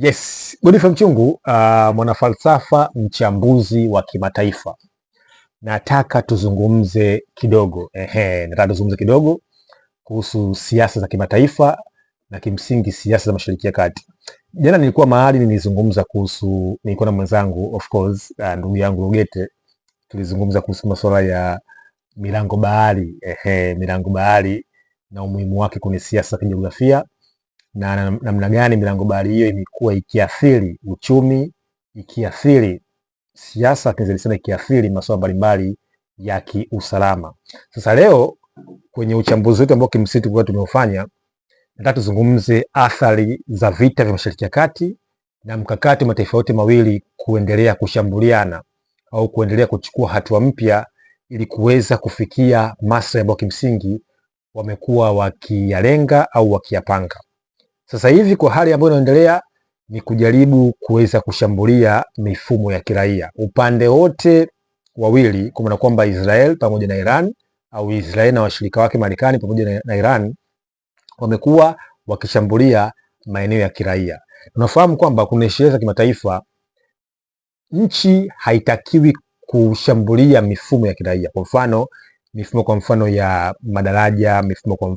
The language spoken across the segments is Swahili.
Yes, Godfrey Mchungu, mwanafalsafa mchambuzi wa kimataifa. Nataka tuzungumze kidogo kuhusu siasa za kimataifa na kimsingi siasa za Mashariki ya Kati. Jana nilikuwa mahali nilikuwa na mwenzangu of course, ndugu yangu Rugete, tulizungumza kuhusu masuala ya milango bahari na umuhimu wake kwenye siasa za kijiografia na namna gani milango bahari hiyo imekuwa ikiathiri uchumi, ikiathiri siasa, ikiathiri masuala mbalimbali ya kiusalama. Sasa leo kwenye uchambuzi wetu ambao kimsingi tulikuwa tumeufanya, nataka tuzungumze athari za vita vya Mashariki ya Kati na mkakati wa mataifa yote mawili kuendelea kushambuliana au kuendelea kuchukua hatua mpya ili kuweza kufikia maslahi ambayo kimsingi wamekuwa wakiyalenga au wakiyapanga. Sasa hivi kwa hali ambayo inaendelea ni kujaribu kuweza kushambulia mifumo ya kiraia upande wote wawili, kwa maana kwamba Israel pamoja na Iran au Israel na washirika wake Marekani pamoja na Iran wamekuwa wakishambulia maeneo ya kiraia. Tunafahamu kwamba kuna sheria za kimataifa, nchi haitakiwi kushambulia mifumo ya kiraia. Kwa mfano ya madaraja, mifumo kwa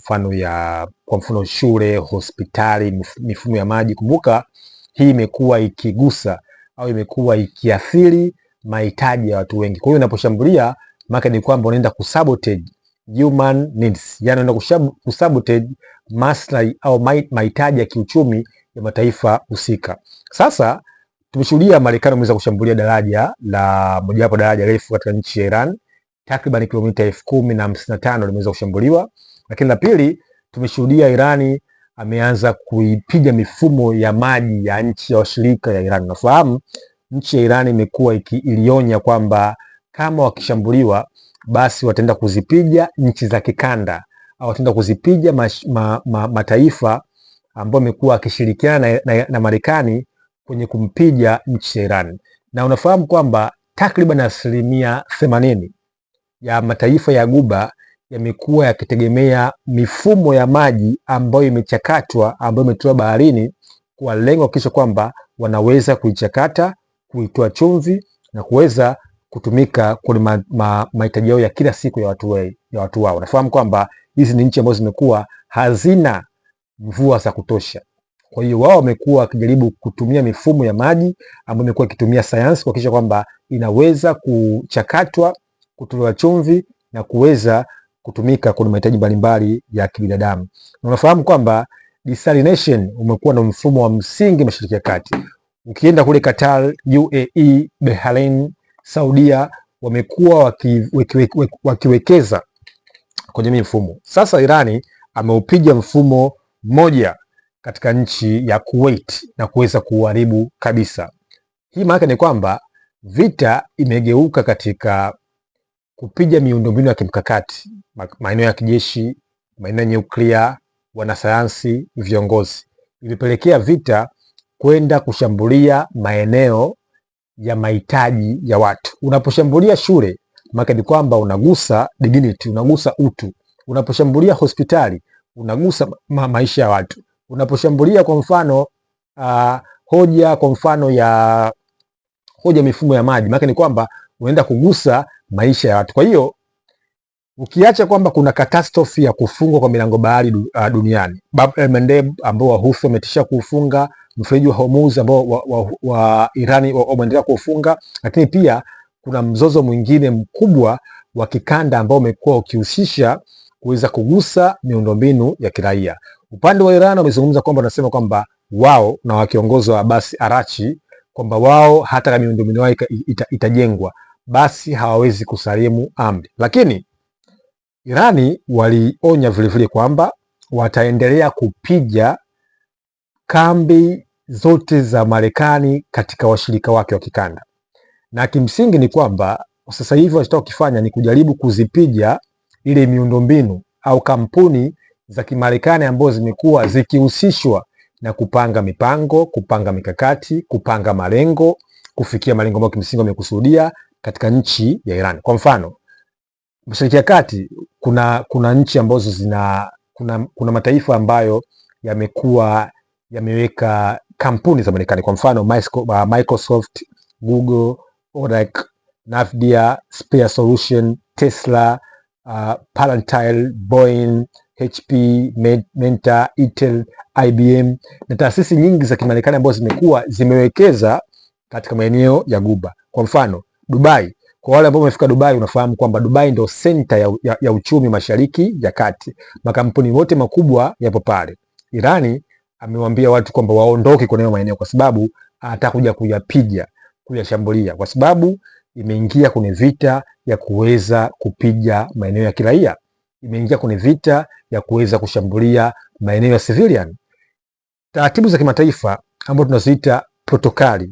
mfano shule, hospitali, mifumo ya maji. Kumbuka hii imekuwa ikigusa au imekuwa ikiathiri mahitaji ya watu wengi. Kwa hiyo unaposhambulia, maana ni kwamba unaenda kusabotage human needs, yani unaenda kusabotage maslahi au mahitaji ya kiuchumi ya mataifa husika. Sasa tumeshuhudia Marekani imeweza kushambulia mojawapo daraja refu katika nchi ya Iran, takriban kilomita 10,055 limeweza kushambuliwa. Lakini la pili, tumeshuhudia Irani ameanza kuipiga mifumo ya maji ya nchi ya washirika ya Iran. Nafahamu nchi ya Iran imekuwa ilionya kwamba kama wakishambuliwa basi wataenda kuzipiga nchi za kikanda au wataenda kuzipiga mataifa ambayo yamekuwa akishirikiana na Marekani kwenye kumpiga nchi ya Iran. Na unafahamu kwamba takriban 80% ya mataifa ya Ghuba yamekuwa yakitegemea mifumo ya maji ambayo imechakatwa, ambayo imetolewa baharini kwa lengo kuhakikisha kwamba wanaweza kuichakata, kuitoa chumvi na kuweza kutumika kwenye mahitaji yao ya kila siku ya watu wao. Nafahamu kwamba hizi ni nchi ambazo zimekuwa hazina mvua za kutosha. Kwa hiyo wao wamekuwa wakijaribu kutumia mifumo ya maji ambayo imekuwa ikitumia sayansi kuhakikisha kwamba inaweza kuchakatwa, kutolewa chumvi na kuweza kutumika kwenye mahitaji mbalimbali ya kibinadamu. Na unafahamu kwamba desalination umekuwa na mfumo wa msingi Mashariki ya Kati. Ukienda kule Qatar, UAE, Bahrain, Saudia wamekuwa wakiwekeza kwenye mifumo. Sasa Irani ameupiga mfumo mmoja katika nchi ya Kuwait na kuweza kuharibu kabisa. Hii maana ni kwamba vita imegeuka katika kupiga miundombinu ya kimkakati, maeneo ya kijeshi, maeneo ya nyuklia, wanasayansi, viongozi. Imepelekea vita kwenda kushambulia maeneo ya mahitaji ya watu. Unaposhambulia shule, maana ni kwamba unagusa dignity, unagusa utu. Unaposhambulia hospitali, unagusa maisha ya watu. Unaposhambulia kwa mfano hoja mifumo ya maji, maana ni kwamba unaenda kugusa maisha ya watu. Kwa hiyo ukiacha kwamba kuna catastrophe ya kufungwa kwa milango bahari duniani, Bab el-Mandeb ambao Wahuthi wametisha kuufunga, mfereji wa Hormuz ambao wa Irani wameendelea kuufunga, lakini pia kuna mzozo mwingine mkubwa wa kikanda ambao umekuwa ukihusisha kuweza kugusa miundombinu ya kiraia. Upande wa Iran wamezungumza kwamba wanasema kwamba wao na wakiongozwa Abbas Araghchi kwamba wao hata kama miundombinu yao itajengwa basi hawawezi kusalimu amri. Lakini Irani walionya vilevile kwamba wataendelea kupiga kambi zote za Marekani katika washirika wake wa kikanda. Na kimsingi ni kwamba sasa hivi wanachotaka kufanya ni kujaribu kuzipiga ile miundombinu au kampuni za Kimarekani ambazo zimekuwa zikihusishwa na kupanga mipango, kupanga mikakati, kupanga malengo, kufikia malengo ambayo kimsingi wamekusudia katika nchi ya Iran. Kwa mfano, Mashariki ya Kati kuna nchi ambazo kuna mataifa ambayo yamekuwa yameweka kampuni za Marekani, kwa mfano Microsoft, Google, Oracle, Nvidia, Spare Solution, Tesla, Palantir, Boeing, HP, Meta, Intel, IBM na taasisi nyingi za Kimarekani ambazo zimewekeza katika maeneo ya Ghuba. Kwa mfano Dubai, kwa wale ambao wamefika Dubai, unafahamu kwamba Dubai ndio center ya uchumi Mashariki ya Kati. Makampuni yote makubwa yapo pale. Irani amewaambia watu kwamba waondoke kwenye maeneo kwa sababu anataka kuja kuyapiga, kuyashambulia, kwa sababu imeingia kwenye vita ya kuweza kupiga maeneo ya kiraia, imeingia kwenye vita ya kuweza kushambulia maeneo ya civilian. Taratibu za kimataifa ambazo tunaziita protokali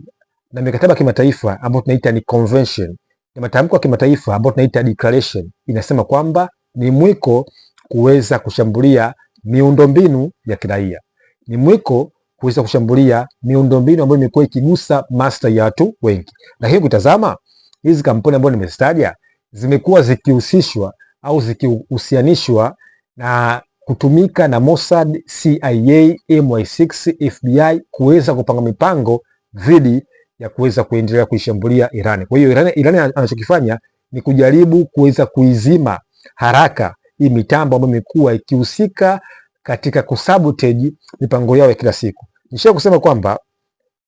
na mikataba ya kimataifa ambayo tunaita ni convention na matamko ya kimataifa ambayo tunaita declaration inasema kwamba ni mwiko kuweza kushambulia miundombinu ya kiraia, ni mwiko kuweza kushambulia miundombinu ambayo imekuwa ikigusa maslahi ya watu wengi. Lakini kutazama hizi kampuni ambazo nimezitaja zimekuwa zikihusishwa au zikihusianishwa na kutumika na Mossad, CIA, MI6, FBI kuweza kupanga mipango dhidi ya kuweza kuendelea kuishambulia Irani. Kwa hiyo Irani anachokifanya ni kujaribu kuweza kuizima haraka hii mitambo ambayo imekuwa ikihusika katika kusabotage mipango yao ya kila siku. Nisha kusema kwamba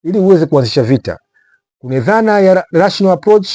ili uweze kuanzisha vita, kuna dhana ya rational approach,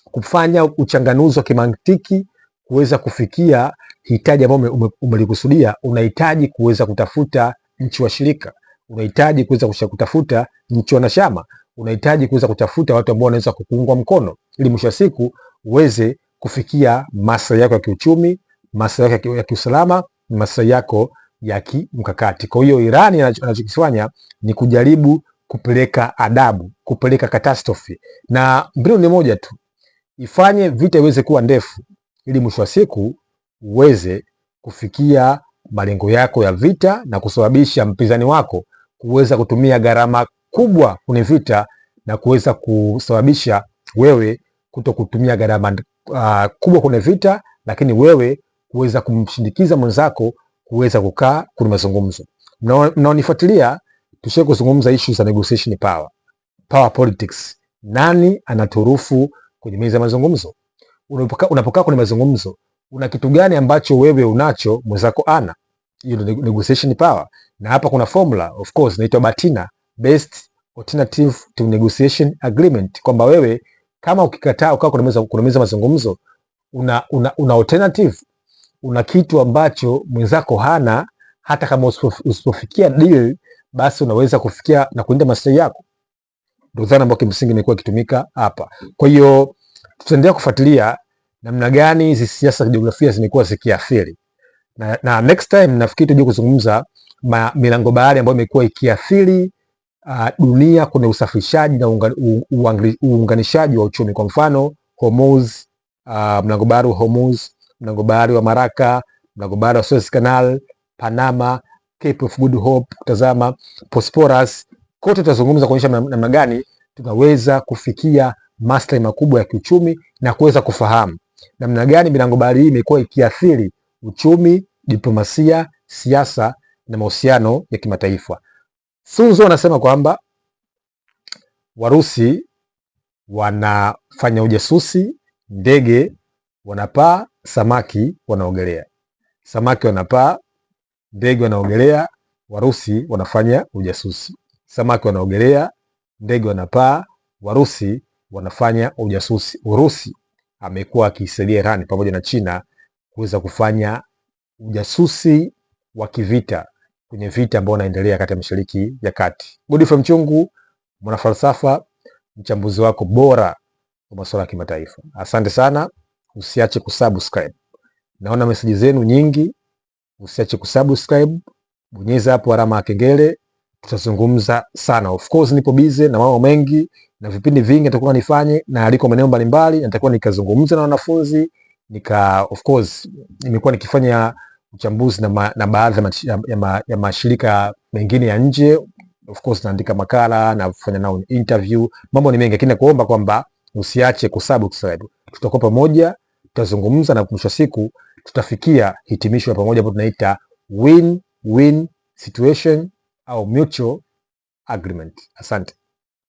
kufanya uchanganuzi wa kimantiki, kuweza kufikia hitaji ambalo umelikusudia. Unahitaji kuweza kutafuta nchi washirika, unahitaji kuweza kutafuta nchi wanachama, unahitaji kuweza kutafuta watu ambao wanaweza kukuunga mkono, ili mwisho wa siku uweze kufikia maslahi yako ya kiuchumi, maslahi yako ya kiusalama, maslahi yako ya kimkakati. Kwa hiyo Irani anachokifanya ni kujaribu kupeleka adabu, kupeleka catastrophe, na mbinu ni moja tu, ifanye vita iweze kuwa ndefu, ili mwisho wa siku uweze kufikia malengo yako ya vita na kusababisha mpinzani wako kuweza kutumia gharama kubwa kwenye vita na kuweza kusababisha wewe kuto kutumia gharama kubwa kwenye vita, lakini wewe kuweza kumshindikiza mwenzako kuweza kukaa kwenye mazungumzo. Mnaonifuatilia, tushie kuzungumza issues za negotiation power politics. Nani anaturufu kwenye meza ya mazungumzo? Unapokaa kwenye mazungumzo, una kitu gani ambacho wewe unacho mwenzako ana? Hiyo ndio negotiation power. Na hapa kuna formula of course inaitwa BATINA, Best Alternative to Negotiation Agreement, kwamba wewe kama ukikataa ukaa kwenye meza mazungumzo, una alternative, una kitu ambacho mwenzako hana. Hata kama usipofikia deal, basi unaweza kufikia na kulinda maslahi yako. Ndio dhana ambayo kimsingi imekuwa ikitumika hapa. Kwa hiyo tutaendelea kufuatilia namna gani hizi siasa za jiografia zimekuwa zikiathiri, na next time nafikiri tuje kuzungumza milango bahari ambayo imekuwa ikiathiri dunia kwenye usafirishaji na uunganishaji wa uchumi. Kwa mfano Hormuz, mlango bahari wa Hormuz, mlango bahari wa Maraka, mlango bahari wa Suez Canal, Panama, Cape of Good Hope, tazama Bosphorus. Kote tutazungumza kuonyesha namna gani tunaweza kufikia maslahi makubwa ya kiuchumi na kuweza kufahamu namna gani milango bahari hii imekuwa ikiathiri uchumi, diplomasia, siasa na mahusiano ya kimataifa. Sun Tzu anasema kwamba Warusi wanafanya ujasusi, ndege wanapaa, samaki wanaogelea. Samaki wanapaa, ndege wanaogelea, Warusi wanafanya ujasusi. Samaki wanaogelea, ndege wanapaa, Warusi wanafanya ujasusi. Urusi amekuwa akisaidia Iran pamoja na China kuweza kufanya ujasusi wa kivita kwenye vita ambao unaendelea kati ya Mashariki ya Kati. Godfrey Mchungu, mwanafalsafa, mchambuzi wako bora wa masuala ya kimataifa. Asante sana, usiache kusubscribe. Naona message zenu nyingi, usiache kusubscribe, bonyeza hapo alama ya kengele, tutazungumza sana. Of course nipo busy na mambo mengi na vipindi vingi natakuwa nifanye na aliko maeneo mbalimbali, natakuwa nikazungumza na wanafunzi, of course nimekuwa nikifanya uchambuzi na baadhi ya mashirika mengine ya nje. Of course naandika makala na kufanya nao interview, mambo ni mengi, lakini nakuomba kwamba usiache kusubscribe. Tutakuwa pamoja, tutazungumza na mwisho siku tutafikia hitimisho la pamoja ambalo tunaita win-win situation au mutual agreement. Asante.